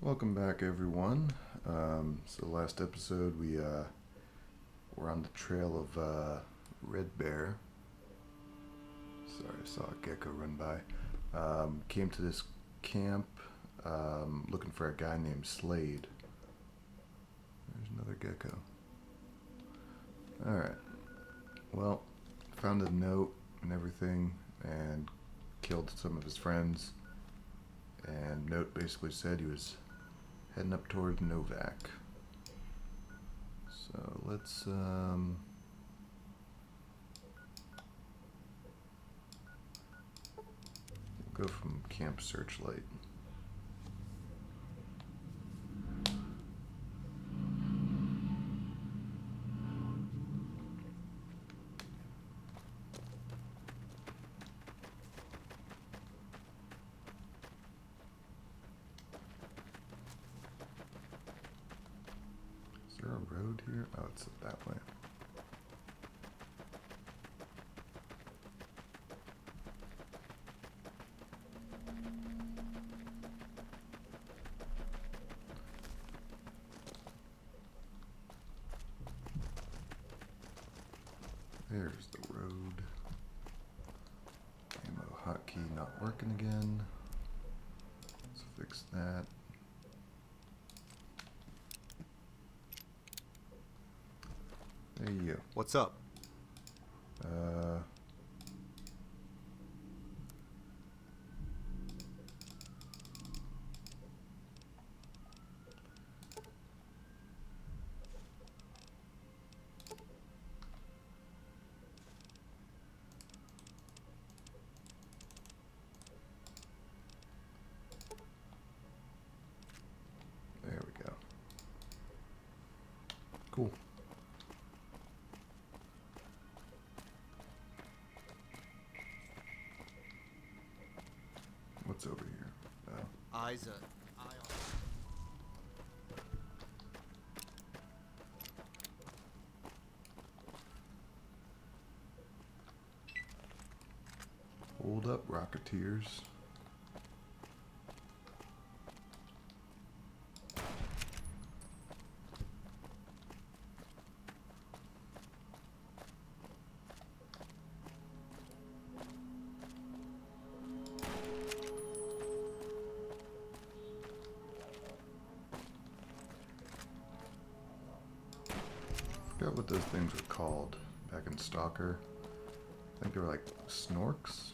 Welcome back, everyone. So last episode we were on the trail of red bear. Sorry, I saw a gecko run by. Came to this camp looking for a guy named Slade. There's another gecko. Alright. Well, found a note and everything and killed some of his friends. And note basically said he was heading up toward Novak. So let's go from Camp Searchlight. Is there a road here? Oh, it's that way. There's the road. Ammo hotkey not working again. Let's fix that. There you go. What's up? Uh, there we go. Cool. What's over here? Oh. Isa. Hold up, Rocketeers. I forgot what those things were called back in Stalker. I think they were like snorks.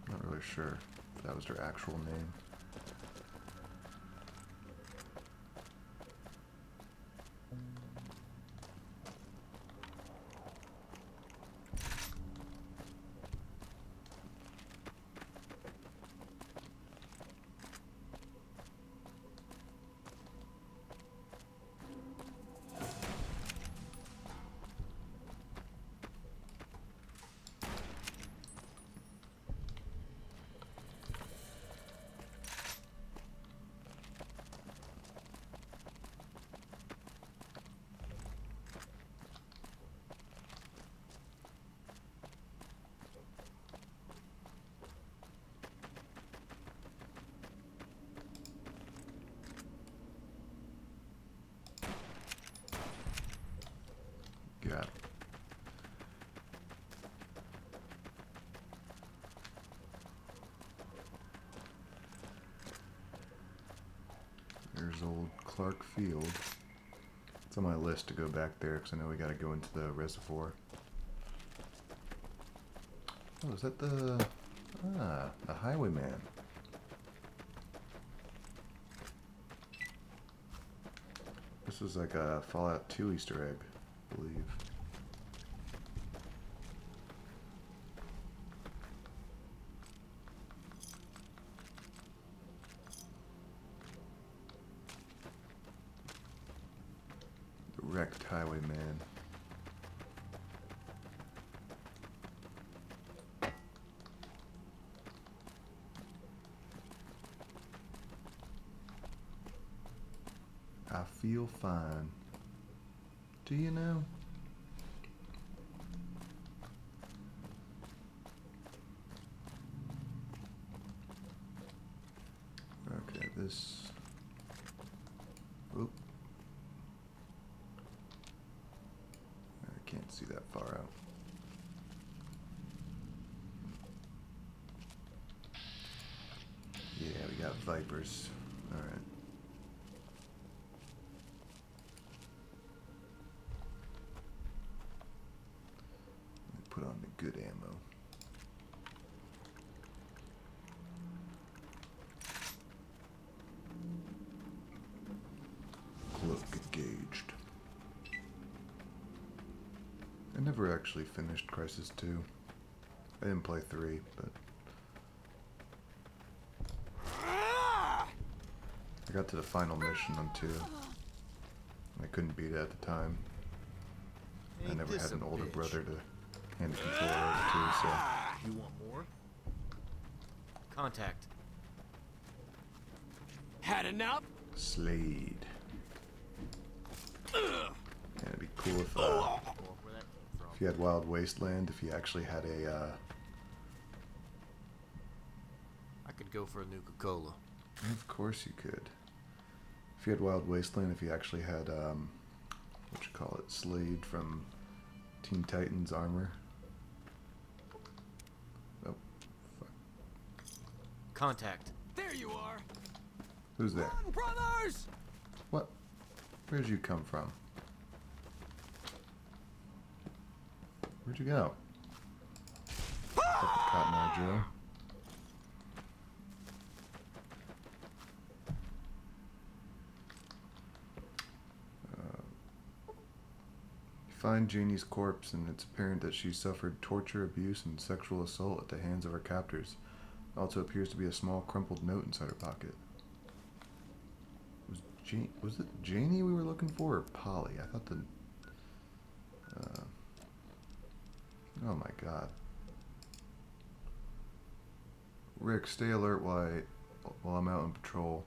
Not really sure if that was their actual name. Got it. There's old Clark Field. It's on my list to go back there because I know we got to go into the reservoir. Oh, is that the highwayman? This was like a Fallout 2 Easter egg, I believe. The wrecked highwayman. I feel fine. Do you know? this. Oop. I can't see that far out. Yeah, we got vipers. Alright. Put on the good ammo. Cloak engaged. I never actually finished Crisis 2. I didn't play 3, but I got to the final mission on 2. I couldn't beat it at the time. I never had an older brother to hand the controller over to, so. You want more? Contact. Had enough? Slade. Yeah, it'd be cool if Where that came from. if you had Wild Wasteland, if you actually had a I could go for a Nuka-Cola. of course you could. If you had Wild Wasteland, if you actually had what you call it, Slade from Teen Titans Armor. Oh, fuck. Contact. There you are. Who's there? Run, brothers! What? Where'd you come from? Where'd you go? Fucking Cotton Eye Joe. Find Janie's corpse, and it's apparent that she suffered torture, abuse, and sexual assault at the hands of her captors. There also appears to be a small crumpled note inside her pocket. Was it Janie we were looking for, or Polly? I thought the... oh my god. Rick, stay alert while I'm out on patrol.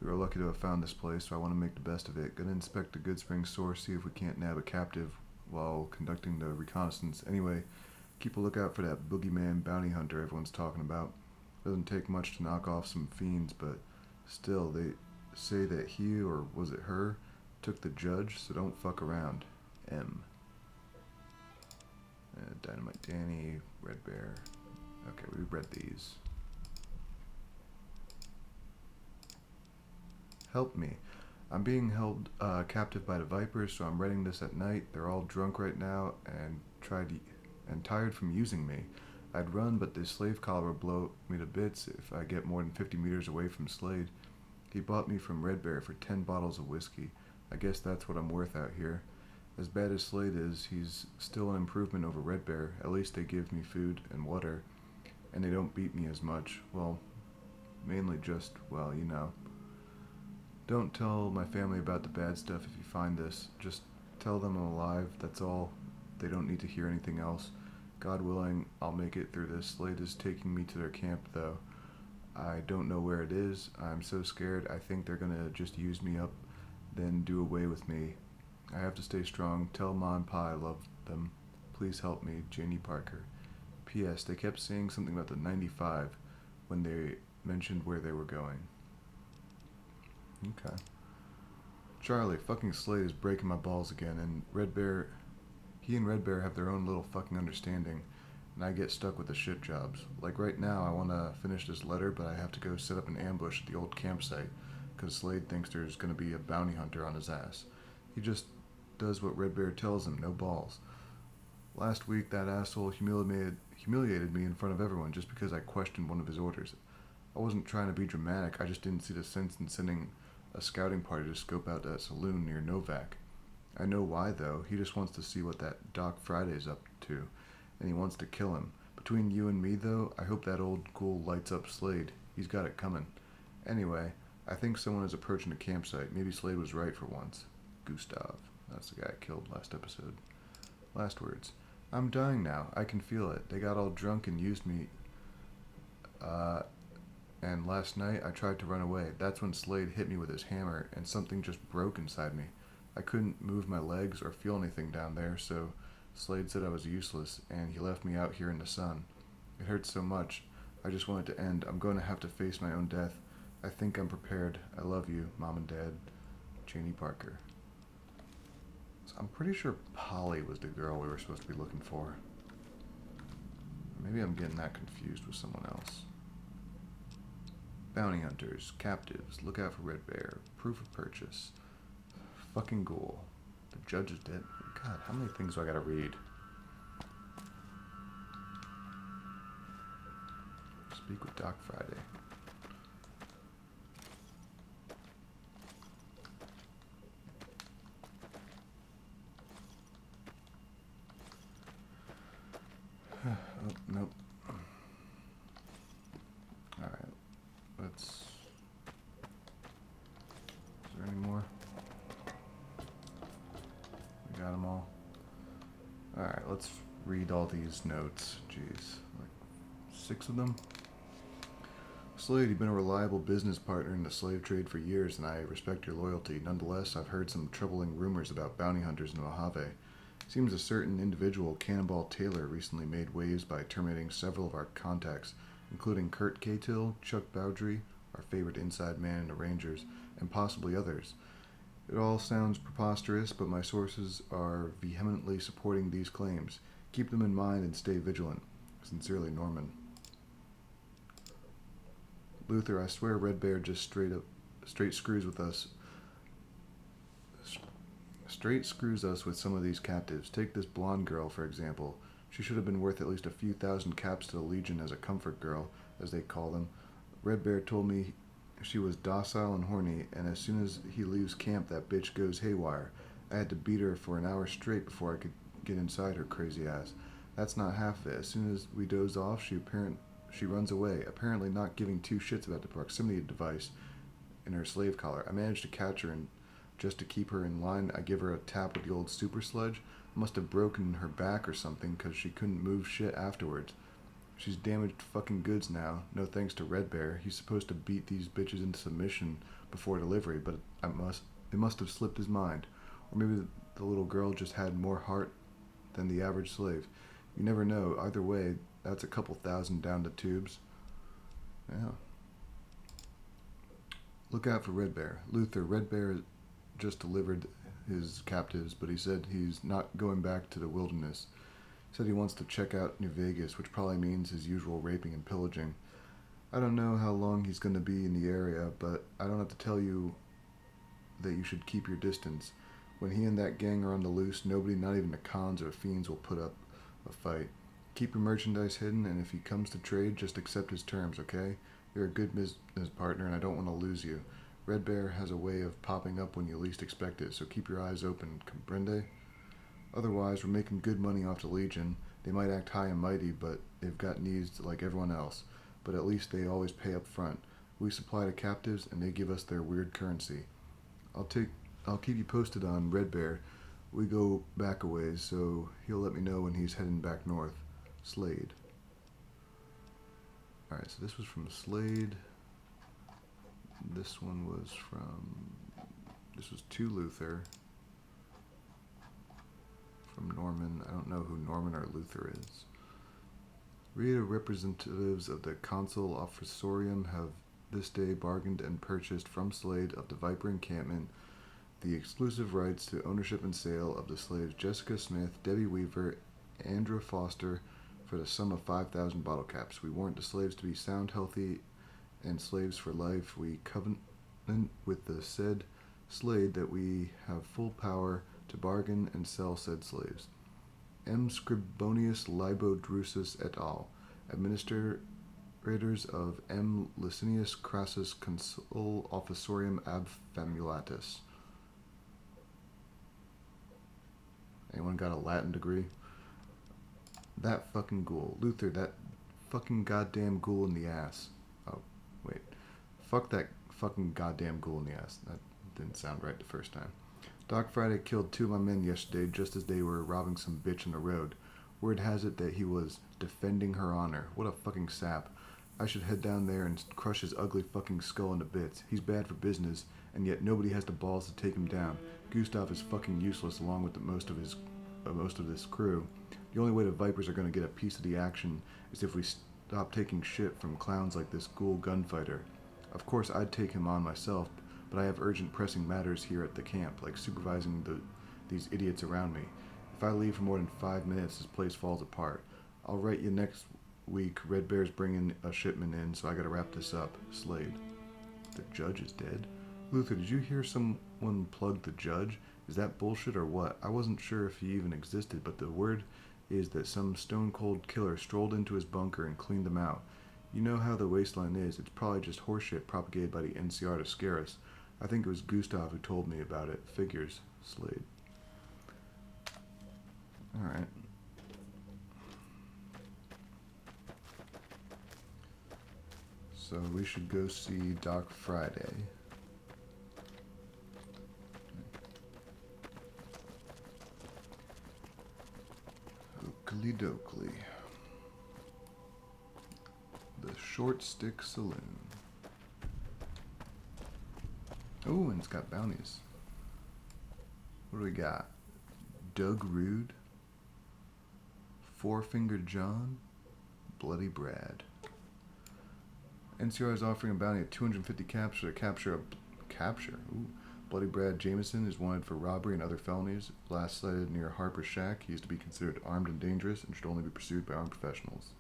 We were lucky to have found this place, so I want to make the best of it. Gonna inspect the Goodspring source, see if we can't nab a captive while conducting the reconnaissance. Anyway, keep a lookout for that boogeyman bounty hunter everyone's talking about. Doesn't take much to knock off some fiends, but still, they say that he, or was it her, took the judge, so don't fuck around. M. Dynamite Danny, Red Bear. Okay, we read these. Help me. I'm being held captive by the Vipers, so I'm writing this at night. They're all drunk right now and tired from using me. I'd run, but this slave collar will blow me to bits if I get more than 50 meters away from Slade. He bought me from Red Bear for 10 bottles of whiskey. I guess that's what I'm worth out here. As bad as Slade is, he's still an improvement over Red Bear. At least they give me food and water, and they don't beat me as much. Well, mainly just, well, you know. Don't tell my family about the bad stuff if you find this. Just tell them I'm alive, that's all. They don't need to hear anything else. God willing, I'll make it through this. Slade is taking me to their camp, though. I don't know where it is. I'm so scared. I think they're gonna just use me up, then do away with me. I have to stay strong. Tell Ma and Pa I love them. Please help me, Janie Parker. P.S. They kept saying something about the 95 when they mentioned where they were going. Okay. Charlie, fucking Slade is breaking my balls again, and he and Red Bear have their own little fucking understanding, and I get stuck with the shit jobs. Like right now, I want to finish this letter, but I have to go set up an ambush at the old campsite, because Slade thinks there's going to be a bounty hunter on his ass. He just does what Red Bear tells him, no balls. Last week, that asshole humiliated me in front of everyone just because I questioned one of his orders. I wasn't trying to be dramatic, I just didn't see the sense in sending a scouting party to scope out that saloon near Novak. I know why, though. He just wants to see what that Doc Friday's up to, and he wants to kill him. Between you and me, though, I hope that old ghoul lights up Slade. He's got it coming. Anyway, I think someone is approaching the campsite. Maybe Slade was right for once. Gustav. That's the guy I killed last episode. Last words. I'm dying now. I can feel it. They got all drunk and used me. And last night I tried to run away. That's when Slade hit me with his hammer, and something just broke inside me. I couldn't move my legs or feel anything down there, so Slade said I was useless, and he left me out here in the sun. It hurts so much. I just want it to end. I'm going to have to face my own death. I think I'm prepared. I love you, Mom and Dad. Janie Parker. So I'm pretty sure Polly was the girl we were supposed to be looking for. Maybe I'm getting that confused with someone else. Bounty hunters, captives, look out for Red Bear, proof of purchase, fucking ghoul, the judge is dead. God, how many things do I gotta read? Speak with Doc Friday. Oh, nope. Alright, let's... Is there any more? We got them all? Alright, let's read all these notes. Jeez, like 6 of them? Slade, you've been a reliable business partner in the slave trade for years, and I respect your loyalty. Nonetheless, I've heard some troubling rumors about bounty hunters in Mojave. Seems a certain individual, Cannonball Taylor, recently made waves by terminating several of our contacts, including Kurt Cahill, Chuck Bowdry, our favorite inside man in the Rangers, and possibly others. It all sounds preposterous, but my sources are vehemently supporting these claims. Keep them in mind and stay vigilant. Sincerely, Norman. Luther, I swear Red Bear just straight screws with us. Straight screws us with some of these captives. Take this blonde girl, for example. She should have been worth at least a few thousand caps to the Legion as a comfort girl, as they call them. Red Bear told me she was docile and horny, and as soon as he leaves camp, that bitch goes haywire. I had to beat her for an hour straight before I could get inside her crazy ass. That's not half of it. As soon as we doze off, she runs away, apparently not giving two shits about the proximity device in her slave collar. I managed to catch her, and just to keep her in line, I give her a tap with the old super sludge. Must have broken her back or something, because she couldn't move shit afterwards. She's damaged fucking goods now, no thanks to Red Bear. He's supposed to beat these bitches into submission before delivery, but it must have slipped his mind. Or maybe the little girl just had more heart than the average slave. You never know. Either way, that's a couple thousand down the tubes. Yeah. Look out for Red Bear. Luther, Red Bear just delivered his captives, but he said he's not going back to the wilderness. He said he wants to check out New Vegas, which probably means his usual raping and pillaging. I don't know how long he's going to be in the area, but I don't have to tell you that you should keep your distance. When he and that gang are on the loose, nobody, not even the cons or fiends, will put up a fight. Keep your merchandise hidden, and if he comes to trade, just accept his terms, okay? You're a good business partner, and I don't want to lose you. Red Bear has a way of popping up when you least expect it, so keep your eyes open, comprende? Otherwise, we're making good money off the Legion. They might act high and mighty, but they've got needs like everyone else. But at least they always pay up front. We supply the captives, and they give us their weird currency. I'll keep you posted on Red Bear. We go back a ways, so he'll let me know when he's heading back north. Slade. Alright, so this was from Slade. This was to Luther. From Norman. I don't know who Norman or Luther is. Reader representatives of the Consul Officerium have this day bargained and purchased from Slade of the Viper encampment the exclusive rights to ownership and sale of the slaves Jessica Smith, Debbie Weaver, Andra Foster for the sum of 5,000 bottle caps. We warrant the slaves to be sound, healthy, and slaves for life. We covenant with the said Slade that we have full power to bargain and sell said slaves. M. Scribonius Libo Drusus et al., administrators of M. Licinius Crassus Consul Officerium ab Famulatus. Anyone got a Latin degree? That fucking ghoul. Luther, that fucking goddamn ghoul in the ass. Oh, wait. Fuck that fucking goddamn ghoul in the ass. That didn't sound right the first time. Doc Friday killed 2 of my men yesterday just as they were robbing some bitch on the road. Word has it that he was defending her honor. What a fucking sap. I should head down there and crush his ugly fucking skull into bits. He's bad for business, and yet nobody has the balls to take him down. Gustav is fucking useless along with most of this crew. The only way the Vipers are going to get a piece of the action is if we stop taking shit from clowns like this ghoul gunfighter. Of course, I'd take him on myself, but I have urgent pressing matters here at the camp, like supervising these idiots around me. If I leave for more than 5 minutes, this place falls apart. I'll write you next week. Red Bear's bringing a shipment in, so I gotta wrap this up. Slade. The judge is dead? Luther, did you hear someone plug the judge? Is that bullshit or what? I wasn't sure if he even existed, but the word is that some stone-cold killer strolled into his bunker and cleaned them out. You know how the wasteland is. It's probably just horseshit propagated by the NCR to scare us. I think it was Gustav who told me about it. Figures. Slade. Alright. So we should go see Doc Friday. Oakley Dokley. The Short Stick Saloon. Oh, and it's got bounties. What do we got? Doug Rude, Four-Fingered John, Bloody Brad. NCR is offering a bounty of 250 caps for the capture. Ooh. Bloody Brad Jameson is wanted for robbery and other felonies. Last sighted near Harper's Shack. He is to be considered armed and dangerous and should only be pursued by armed professionals.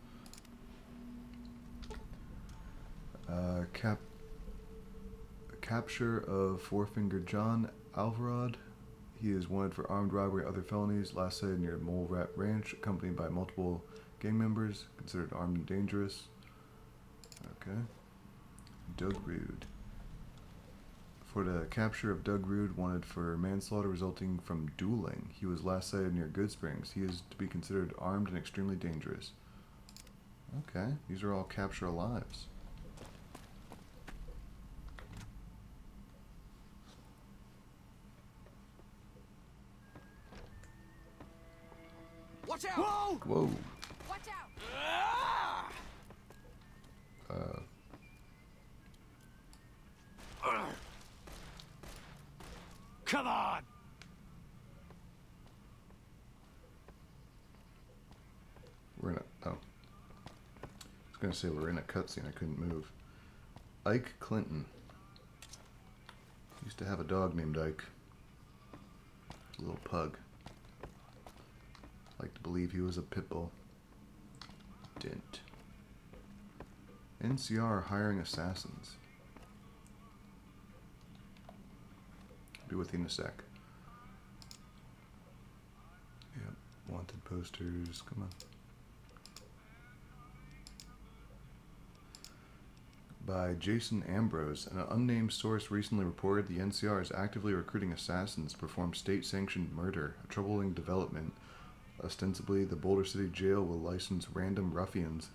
Capture of Four-Fingered John Alvarad. He is wanted for armed robbery and other felonies. Last sighted near Mole Rat Ranch, accompanied by multiple gang members, considered armed and dangerous. Okay. Doug Rude. For the capture of Doug Rude, wanted for manslaughter resulting from dueling. He was last sighted near Good Springs. He is to be considered armed and extremely dangerous. Okay, these are all capture alives. Watch out! Whoa! Whoa. Watch out! Ah! Come on! We're in a... Oh. I was going to say we're in a cutscene. I couldn't move. Ike Clinton. Used to have a dog named Ike. A little pug. Like to believe he was a pit bull. Didn't. NCR hiring assassins. Be with you in a sec. Yep. Wanted posters. Come on. By Jason Ambrose. An unnamed source recently reported the NCR is actively recruiting assassins to perform state-sanctioned murder, a troubling development. Ostensibly, the Boulder City Jail will license random ruffians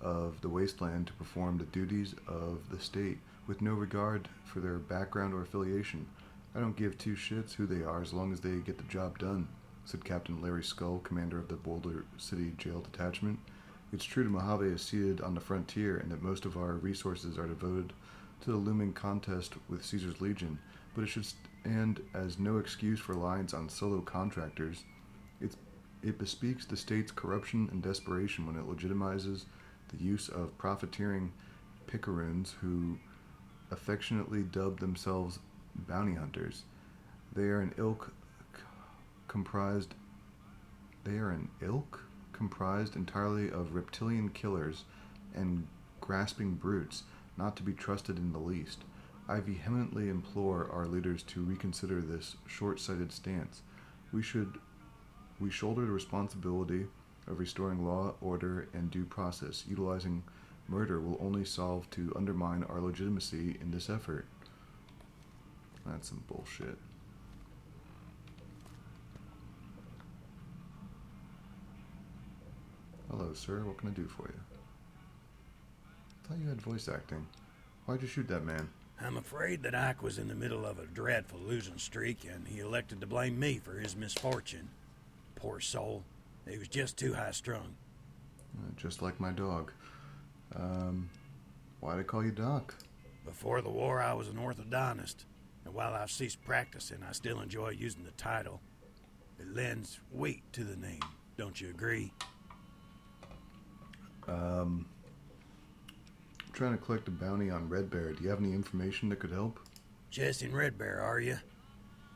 of the wasteland to perform the duties of the state, with no regard for their background or affiliation. I don't give two shits who they are as long as they get the job done, said Captain Larry Skull, commander of the Boulder City Jail Detachment. It's true that Mojave is seated on the frontier and that most of our resources are devoted to the looming contest with Caesar's Legion, but it should stand as no excuse for reliance on solo contractors. It bespeaks the state's corruption and desperation when it legitimizes the use of profiteering picaroons who affectionately dub themselves bounty hunters. They are an ilk comprised entirely of reptilian killers and grasping brutes, not to be trusted in the least. I vehemently implore our leaders to reconsider this short-sighted stance. We shoulder the responsibility of restoring law, order, and due process. Utilizing murder will only solve to undermine our legitimacy in this effort. That's some bullshit. Hello, sir. What can I do for you? I thought you had voice acting. Why'd you shoot that man? I'm afraid that Ike was in the middle of a dreadful losing streak, and he elected to blame me for his misfortune. Poor soul. He was just too high-strung. Just like my dog. Why'd I call you Doc? Before the war, I was an orthodontist, and while I've ceased practicing, I still enjoy using the title. It lends weight to the name. Don't you agree? trying to collect a bounty on Red Bear. Do you have any information that could help? Chasing Red Bear, are you?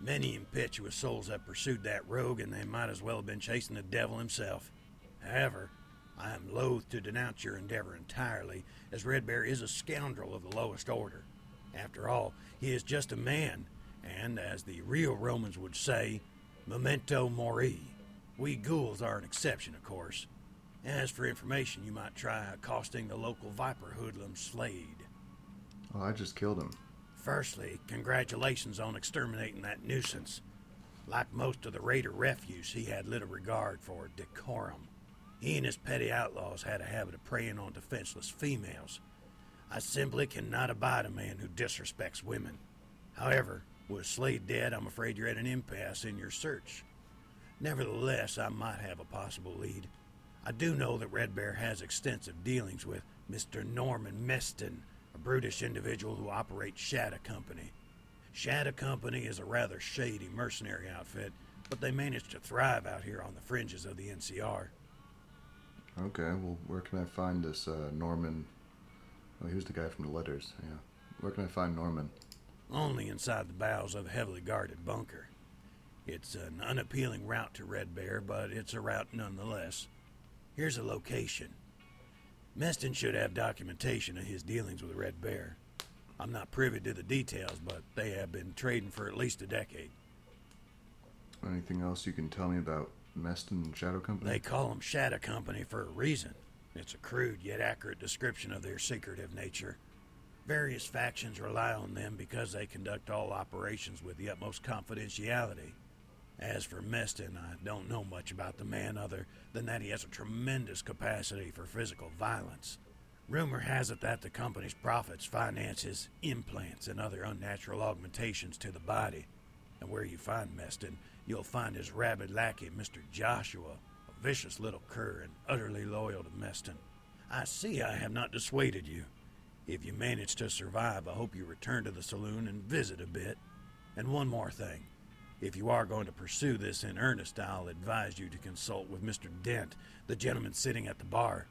Many impetuous souls have pursued that rogue, and they might as well have been chasing the devil himself. However, I am loath to denounce your endeavor entirely, as Red Bear is a scoundrel of the lowest order. After all, he is just a man, and as the real Romans would say, memento mori. We ghouls are an exception, of course. As for information, you might try accosting the local viper hoodlum Slade. Oh, I just killed him. Firstly, congratulations on exterminating that nuisance. Like most of the raider refuse, he had little regard for decorum. He and his petty outlaws had a habit of preying on defenseless females. I simply cannot abide a man who disrespects women. However, with Slade dead, I'm afraid you're at an impasse in your search. Nevertheless, I might have a possible lead. I do know that Red Bear has extensive dealings with Mr. Norman Meston, a brutish individual who operates Shadow Company. Shadow Company is a rather shady mercenary outfit, but they manage to thrive out here on the fringes of the NCR. Okay, well, where can I find this Norman? Oh, he was the guy from the letters, yeah. Where can I find Norman? Only inside the bowels of a heavily guarded bunker. It's an unappealing route to Red Bear, but it's a route nonetheless. Here's a location. Meston should have documentation of his dealings with Red Bear. I'm not privy to the details, but they have been trading for at least a decade. Anything else you can tell me about Meston and Shadow Company? They call them Shadow Company for a reason. It's a crude yet accurate description of their secretive nature. Various factions rely on them because they conduct all operations with the utmost confidentiality. As for Meston, I don't know much about the man other than that he has a tremendous capacity for physical violence. Rumor has it that the company's profits finance his implants and other unnatural augmentations to the body. And where you find Meston, you'll find his rabid lackey, Mr. Joshua, a vicious little cur and utterly loyal to Meston. I see I have not dissuaded you. If you manage to survive, I hope you return to the saloon and visit a bit. And one more thing. If you are going to pursue this in earnest, I'll advise you to consult with Mr. Dent, the gentleman sitting at the bar.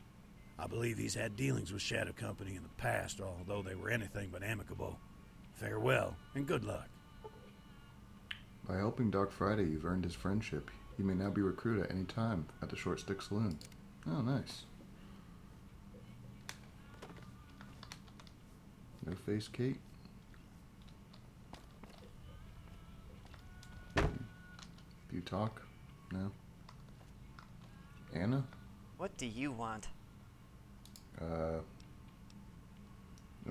I believe he's had dealings with Shadow Company in the past, although they were anything but amicable. Farewell, and good luck. By helping Doc Friday, you've earned his friendship. He may now be recruited at any time at the Short Stick Saloon. Oh, nice. No face, Kate? Do you talk? No? Anna? What do you want? Know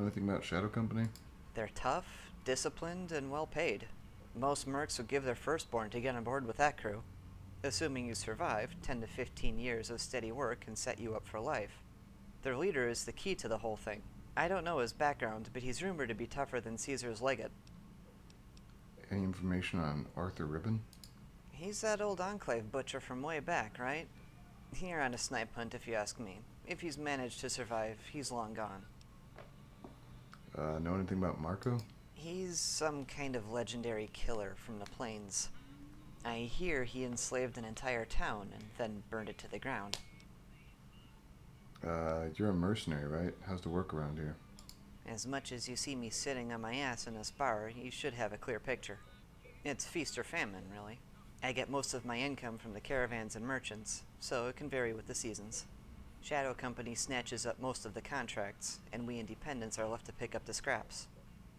anything about Shadow Company? They're tough, disciplined, and well paid. Most mercs would give their firstborn to get on board with that crew. Assuming you survive, 10 to 15 years of steady work can set you up for life. Their leader is the key to the whole thing. I don't know his background, but he's rumored to be tougher than Caesar's legate. Any information on Arthur Ribbon? He's that old Enclave butcher from way back, right? You're on a snipe hunt if you ask me. If he's managed to survive, he's long gone. Know anything about Marco? He's some kind of legendary killer from the plains. I hear he enslaved an entire town and then burned it to the ground. You're a mercenary, right? How's the work around here? As much as you see me sitting on my ass in this bar, you should have a clear picture. It's feast or famine, really. I get most of my income from the caravans and merchants, so it can vary with the seasons. Shadow Company snatches up most of the contracts, and we independents are left to pick up the scraps.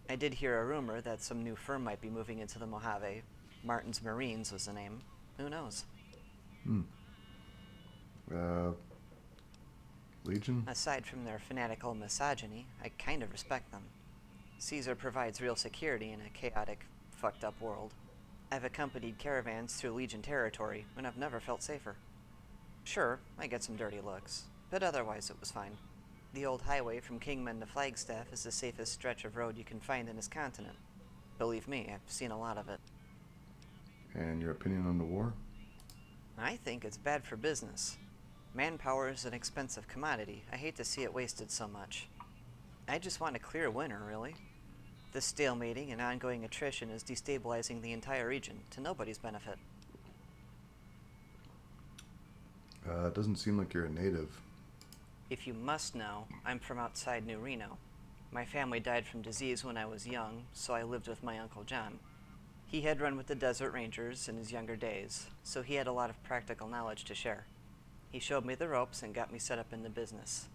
I did hear a rumor that some new firm might be moving into the Mojave. Martin's Marines was the name. Who knows? Legion? Aside from their fanatical misogyny, I kind of respect them. Caesar provides real security in a chaotic, fucked up world. I've accompanied caravans through Legion territory, and I've never felt safer. Sure, I get some dirty looks, but otherwise it was fine. The old highway from Kingman to Flagstaff is the safest stretch of road you can find in this continent. Believe me, I've seen a lot of it. And your opinion on the war? I think it's bad for business. Manpower is an expensive commodity. I hate to see it wasted so much. I just want a clear winner, really. The stalemating and ongoing attrition is destabilizing the entire region, to nobody's benefit. It doesn't seem like you're a native. If you must know, I'm from outside New Reno. My family died from disease when I was young, so I lived with my Uncle John. He had run with the Desert Rangers in his younger days, so he had a lot of practical knowledge to share. He showed me the ropes and got me set up in the business.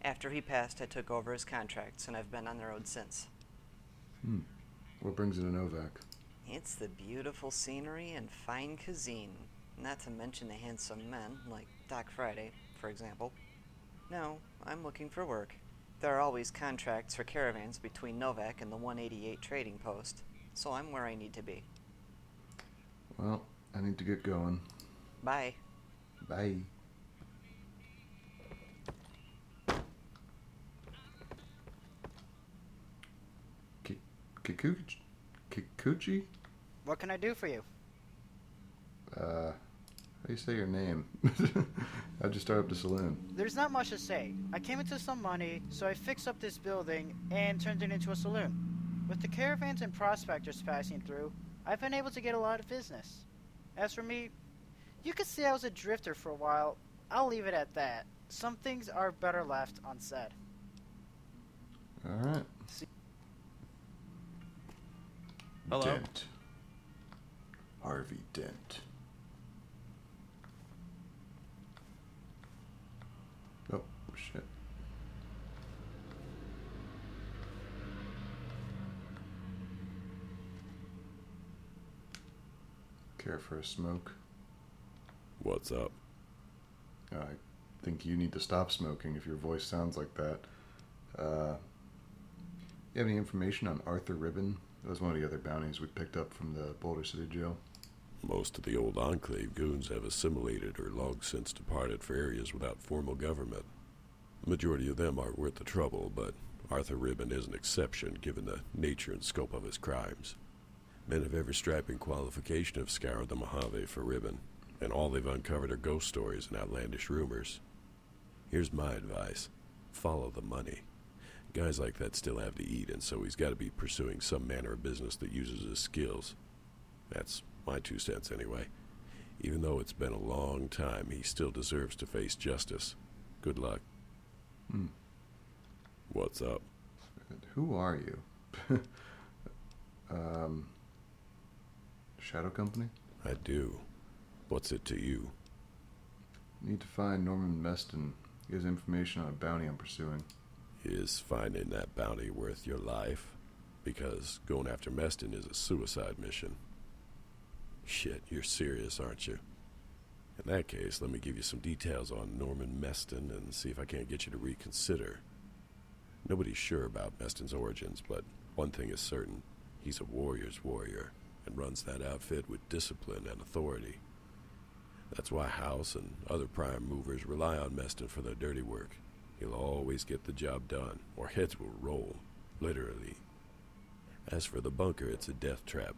After he passed, I took over his contracts, and I've been on the road since. What brings you to Novak? It's the beautiful scenery and fine cuisine, not to mention the handsome men, like Doc Friday, for example. No, I'm looking for work. There are always contracts for caravans between Novak and the 188 trading post, so I'm where I need to be. Well, I need to get going. Bye. Bye. Kikuchi? What can I do for you? How do you say your name? How'd you start up the saloon? There's not much to say. I came into some money, so I fixed up this building and turned it into a saloon. With the caravans and prospectors passing through, I've been able to get a lot of business. As for me, you could say I was a drifter for a while. I'll leave it at that. Some things are better left unsaid. Alright. Hello? Dent. Harvey Dent. Oh, shit. Care for a smoke? What's up? I think you need to stop smoking if your voice sounds like that. You have any information on Arthur Ribbon? That was one of the other bounties we picked up from the Boulder City jail. Most of the old Enclave goons have assimilated or long since departed for areas without formal government. The majority of them aren't worth the trouble, but Arthur Ribbon is an exception given the nature and scope of his crimes. Men of every stripe and qualification have scoured the Mojave for Ribbon, and all they've uncovered are ghost stories and outlandish rumors. Here's my advice. Follow the money. Guys like that still have to eat, and so he's got to be pursuing some manner of business that uses his skills. That's my 2 cents anyway. Even though it's been a long time, he still deserves to face justice. Good luck. What's up? Who are you? Shadow Company? I do. What's it to you? Need to find Norman Meston. He has information on a bounty I'm pursuing. Is finding that bounty worth your life? Because going after Meston is a suicide mission. Shit, you're serious, aren't you? In that case, let me give you some details on Norman Meston and see if I can't get you to reconsider. Nobody's sure about Meston's origins, but one thing is certain. He's a warrior's warrior, and runs that outfit with discipline and authority. That's why House and other prime movers rely on Meston for their dirty work. He'll always get the job done, or heads will roll, literally. As for the bunker, it's a death trap.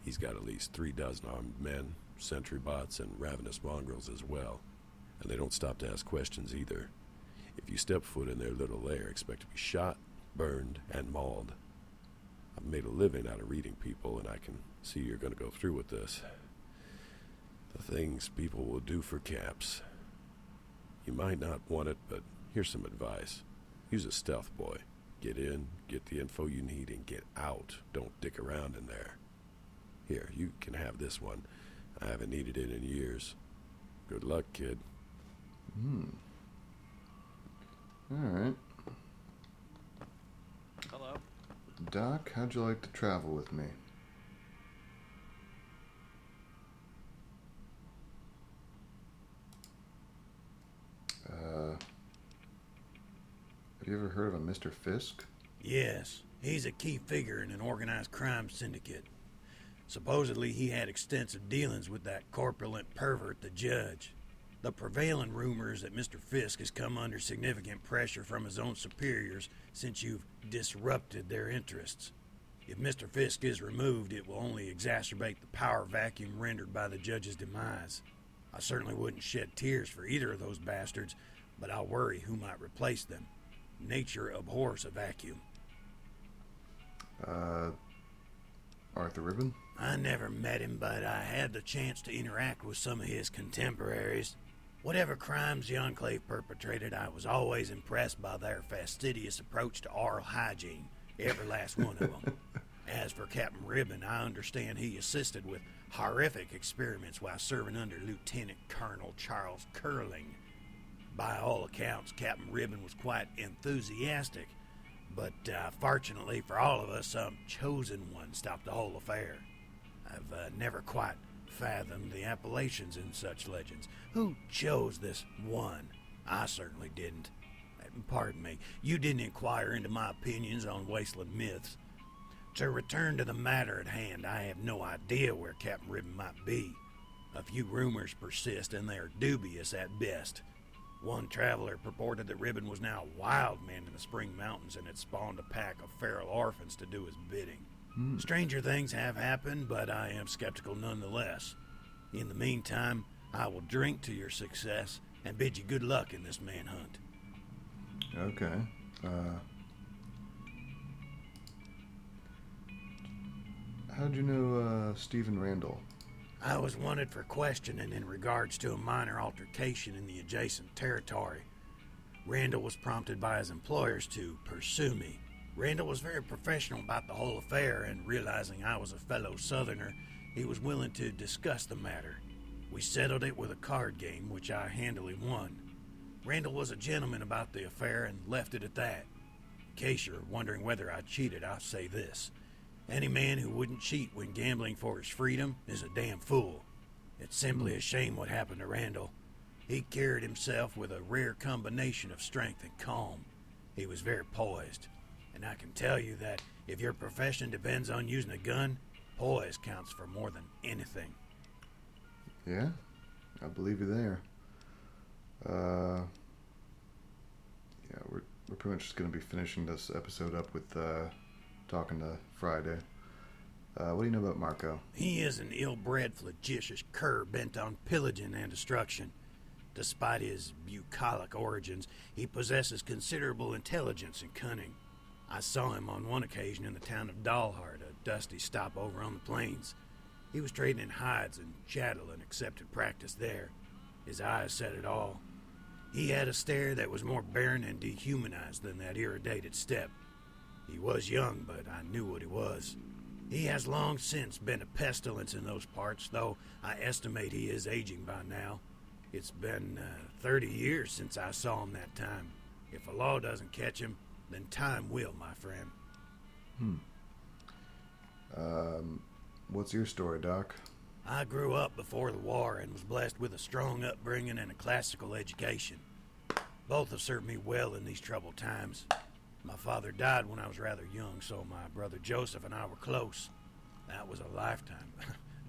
He's got at least 3 dozen armed men, sentry bots, and ravenous mongrels as well. And they don't stop to ask questions either. If you step foot in their little lair, expect to be shot, burned, and mauled. I've made a living out of reading people, and I can see you're going to go through with this. The things people will do for caps. You might not want it, but here's some advice. Use a stealth boy. Get in, get the info you need, and get out. Don't dick around in there. Here, you can have this one. I haven't needed it in years. Good luck, kid. Alright. Hello? Doc, how'd you like to travel with me? Have you ever heard of a Mr. Fisk? Yes, he's a key figure in an organized crime syndicate. Supposedly he had extensive dealings with that corpulent pervert, the judge. The prevailing rumor is that Mr. Fisk has come under significant pressure from his own superiors since you've disrupted their interests. If Mr. Fisk is removed, it will only exacerbate the power vacuum rendered by the judge's demise. I certainly wouldn't shed tears for either of those bastards, but I'll worry who might replace them. Nature abhors a vacuum. Arthur Ribbon? I never met him, but I had the chance to interact with some of his contemporaries. Whatever crimes the Enclave perpetrated, I was always impressed by their fastidious approach to oral hygiene, every last one of them. As for Captain Ribbon, I understand he assisted with horrific experiments while serving under Lieutenant Colonel Charles Curling. By all accounts, Captain Ribbon was quite enthusiastic, but fortunately for all of us, some chosen one stopped the whole affair. I've never quite fathomed the appellations in such legends. Who chose this one? I certainly didn't. Pardon me, you didn't inquire into my opinions on wasteland myths. To return to the matter at hand, I have no idea where Captain Ribbon might be. A few rumors persist, and they are dubious at best. One traveler purported that Ribbon was now a wild man in the Spring Mountains and had spawned a pack of feral orphans to do his bidding. Stranger things have happened, but I am skeptical nonetheless. In the meantime, I will drink to your success and bid you good luck in this manhunt. Okay. How'd you know Stephen Randall? I was wanted for questioning in regards to a minor altercation in the adjacent territory. Randall was prompted by his employers to pursue me. Randall was very professional about the whole affair, and realizing I was a fellow Southerner, he was willing to discuss the matter. We settled it with a card game, which I handily won. Randall was a gentleman about the affair and left it at that. In case you're wondering whether I cheated, I'll say this. Any man who wouldn't cheat when gambling for his freedom is a damn fool. It's simply a shame what happened to Randall. He carried himself with a rare combination of strength and calm. He was very poised. And I can tell you that if your profession depends on using a gun, poise counts for more than anything. Yeah, I believe you there. Yeah, we're pretty much just gonna be finishing this episode up with talking to Friday. What do you know about Marco? He is an ill-bred, flagitious cur bent on pillaging and destruction. Despite his bucolic origins, he possesses considerable intelligence and cunning. I saw him on one occasion in the town of Dalhart, a dusty stopover on the plains. He was trading in hides and chattel, an accepted practice there. His eyes said it all. He had a stare that was more barren and dehumanized than that irradiated step. He was young, but I knew what he was. He has long since been a pestilence in those parts, though I estimate he is aging by now. It's been 30 years since I saw him that time. If the law doesn't catch him, then time will, my friend. What's your story, Doc? I grew up before the war and was blessed with a strong upbringing and a classical education. Both have served me well in these troubled times. My father died when I was rather young, so my brother Joseph and I were close. That was a lifetime.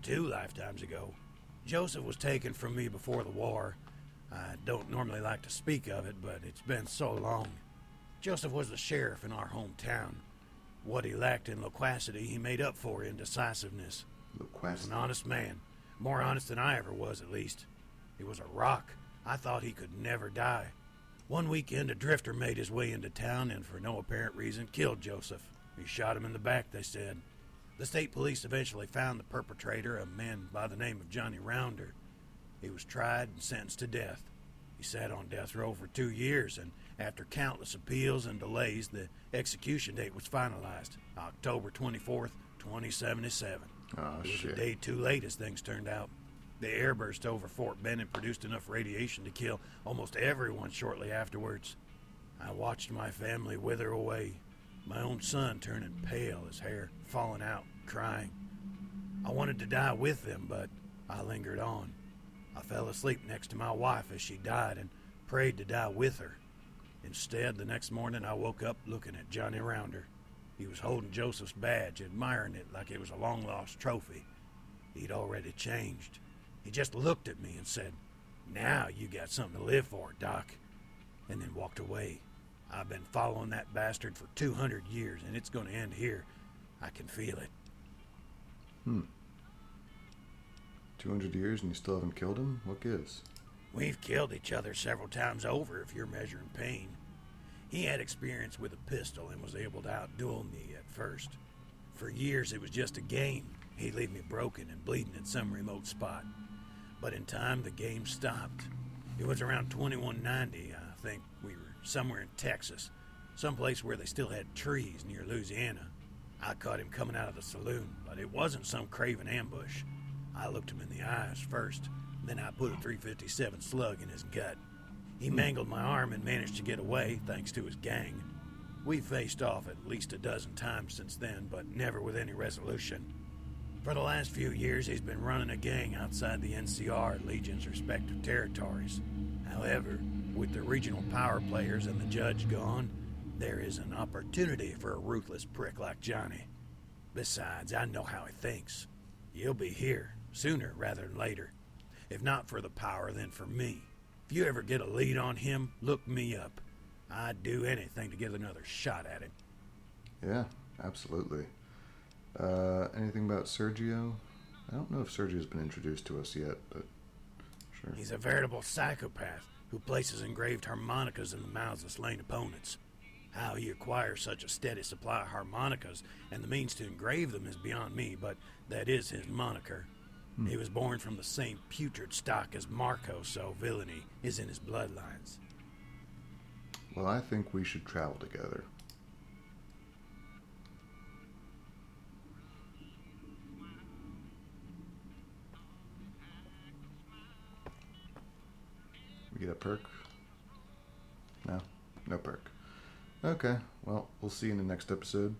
2 lifetimes ago. Joseph was taken from me before the war. I don't normally like to speak of it, but it's been so long. Joseph was the sheriff in our hometown. What he lacked in loquacity, he made up for in decisiveness. He was an honest man. More honest than I ever was, at least. He was a rock. I thought he could never die. One weekend, a drifter made his way into town and, for no apparent reason, killed Joseph. He shot him in the back, they said. The state police eventually found the perpetrator, a man by the name of Johnny Rounder. He was tried and sentenced to death. He sat on death row for 2 years, and after countless appeals and delays, the execution date was finalized, October 24th, 2077. Oh, It was shit. a day too late as things turned out. The airburst over Fort Benning produced enough radiation to kill almost everyone shortly afterwards. I watched my family wither away, my own son turning pale, his hair falling out, crying. I wanted to die with them, but I lingered on. I fell asleep next to my wife as she died and prayed to die with her. Instead, the next morning I woke up looking at Johnny Rounder. He was holding Joseph's badge, admiring it like it was a long-lost trophy. He'd already changed. He just looked at me and said, "Now you got something to live for, Doc," and then walked away. I've been following that bastard for 200 years, and it's going to end here. I can feel it. 200 years and you still haven't killed him? What gives? We've killed each other several times over if you're measuring pain. He had experience with a pistol and was able to outduel me at first. For years it was just a game. He'd leave me broken and bleeding at some remote spot. But in time the game stopped. It was around 2190, I think. We were somewhere in Texas, someplace where they still had trees near Louisiana. I caught him coming out of the saloon, but it wasn't some craven ambush. I looked him in the eyes first, then I put a .357 slug in his gut. He mangled my arm and managed to get away, thanks to his gang. We faced off at least a dozen times since then, but never with any resolution. For the last few years, he's been running a gang outside the NCR at Legion's respective territories. However, with the regional power players and the judge gone, there is an opportunity for a ruthless prick like Johnny. Besides, I know how he thinks. He'll be here, sooner rather than later. If not for the power, then for me. If you ever get a lead on him, look me up. I'd do anything to get another shot at him. Yeah, absolutely. Anything about Sergio? I don't know if Sergio's been introduced to us yet, but sure. He's a veritable psychopath who places engraved harmonicas in the mouths of slain opponents. How he acquires such a steady supply of harmonicas and the means to engrave them is beyond me, but that is his moniker. He was born from the same putrid stock as Marco, so villainy is in his bloodlines. Well, I think we should travel together. We get a perk? No? No perk. Okay, well, we'll see you in the next episode.